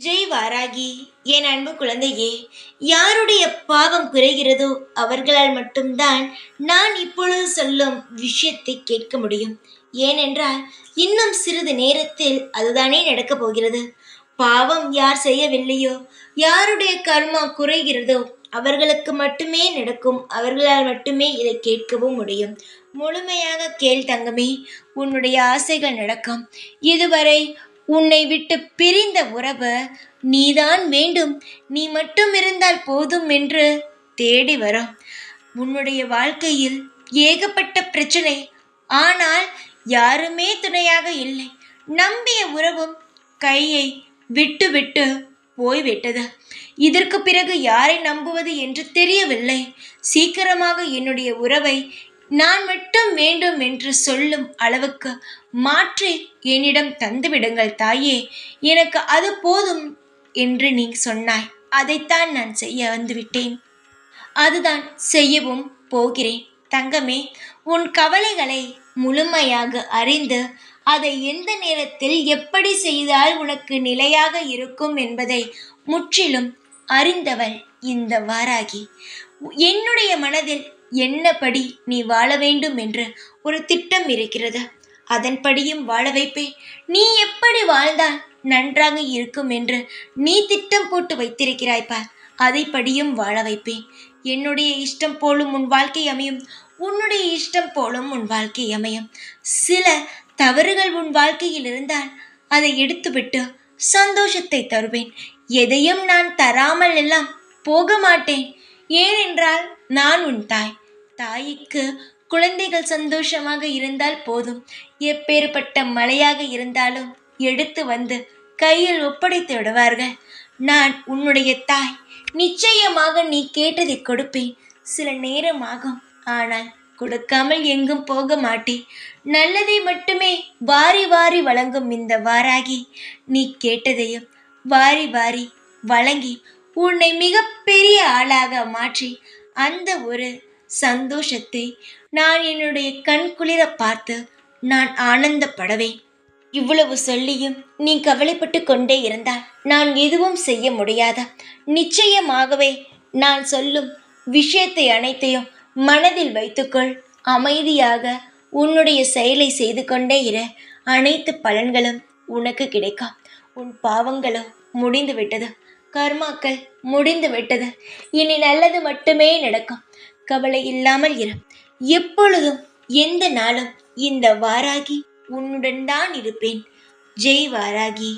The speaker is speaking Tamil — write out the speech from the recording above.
ஜெய் வாராகி. என் அன்பு குழந்தையே, யாருடைய பாவம் குறைகிறதோ அவர்களால் மட்டும்தான் நான் இப்பொழுது சொல்லும் விஷயத்தை கேட்க முடியும். ஏனென்றால் இன்னும் சிறிது நேரத்தில் அதுதானே நடக்கப் போகிறது. பாவம் யார் செய்யவில்லையோ, யாருடைய கர்மா குறைகிறதோ அவர்களுக்கு மட்டுமே நடக்கும். அவர்களால் மட்டுமே இதை கேட்கவும் முடியும். முழுமையாக கேள் தங்கமே, உன்னுடைய ஆசைகள் நடக்கும். இதுவரை உன்னை விட்டு பிரிந்த உறவு நீதான் வேண்டும், நீ மட்டும் இருந்தால் போதும் என்று தேடி வரும். உன்னுடைய வாழ்க்கையில் ஏகப்பட்ட பிரச்சனை, ஆனால் யாருமே துணையாக இல்லை. நம்பிய உறவும் கையை விட்டு விட்டு போய்விட்டது. இதற்கு பிறகு யாரை நம்புவது என்று தெரியவில்லை. சீக்கிரமாக என்னுடைய உறவை நான் மட்டும் வேண்டும் என்று சொல்லும் அளவுக்கு மாற்றி என்னிடம் தந்துவிடுங்கள் தாயே, எனக்கு அது போதும் என்று நீ சொன்னாய். அதைத்தான் நான் செய்ய வந்துவிட்டேன். அதுதான் செய்யவும் போகிறேன். தங்கமே, உன் கவலைகளை முழுமையாக அறிந்து அதை எந்த நேரத்தில் எப்படி செய்தால் உனக்கு நிலையாக இருக்கும் என்பதை முற்றிலும் அறிந்தவள் இந்த வாராகி. என்னுடைய மனதில் என்னபடி நீ வாழ வேண்டும் என்று ஒரு திட்டம் இருக்கிறது. அதன்படியும் வாழ வைப்பேன். நீ எப்படி வாழ்ந்தால் நன்றாக இருக்கும் என்று நீ திட்டம் போட்டு வைத்திருக்கிறாய் பார், அதைப்படியும் வாழ வைப்பேன். என்னுடைய இஷ்டம் போலும் உன் வாழ்க்கை அமையும், உன்னுடைய இஷ்டம் போலும் உன் வாழ்க்கை அமையும். சில தவறுகள் உன் வாழ்க்கையில் இருந்தால் அதை எடுத்துவிட்டு சந்தோஷத்தை தருவேன். எதையும் நான் தராமல் எல்லாம் போக மாட்டேன். ஏனென்றால் நான் உன் தாய். தாய்க்கு குழந்தைகள் சந்தோஷமாக இருந்தால் போதும். எப்பேற்பட்ட மழையாக இருந்தாலும் எடுத்து வந்து கையில் ஒப்படைத்து விடுவார்கள். நான் உன்னுடைய தாய். நிச்சயமாக நீ கேட்டதை கொடுப்பேன். சில நேரமாகும், ஆனால் கொடுக்காமல் எங்கும் போக மாட்டேன். நல்லதை மட்டுமே வாரி வாரி வழங்கும் இந்த வாராகி, நீ கேட்டதையும் வாரி வாரி வழங்கி உன்னை மிகப்பெரிய ஆளாக மாற்றி அந்த ஒரு சந்தோஷத்தை நான் என்னுடைய கண் குளிர பார்த்து நான் ஆனந்தப்படவேன். இவ்வளவு சொல்லியும் நீ கவலைப்பட்டு கொண்டே இருந்தால் நான் எதுவும் செய்ய முடியாதா? நிச்சயமாகவே நான் சொல்லும் விஷயத்தை அனைத்தையும் மனதில் வைத்துக்கொள். அமைதியாக உன்னுடைய செயலை செய்து கொண்டே இரு. அனைத்து பலன்களும் உனக்கு கிடைக்கும். உன் பாவங்களும் முடிந்து விட்டது, கர்மாக்கள் முடிந்து விட்டது. இனி நல்லது மட்டுமே நடக்கும். கவலை இல்லாமல் இரு. எப்பொழுதும் எந்த நாளும் இந்த வாராகி உன்னுடன் தான் இருப்பேன். ஜெய் வாராகி.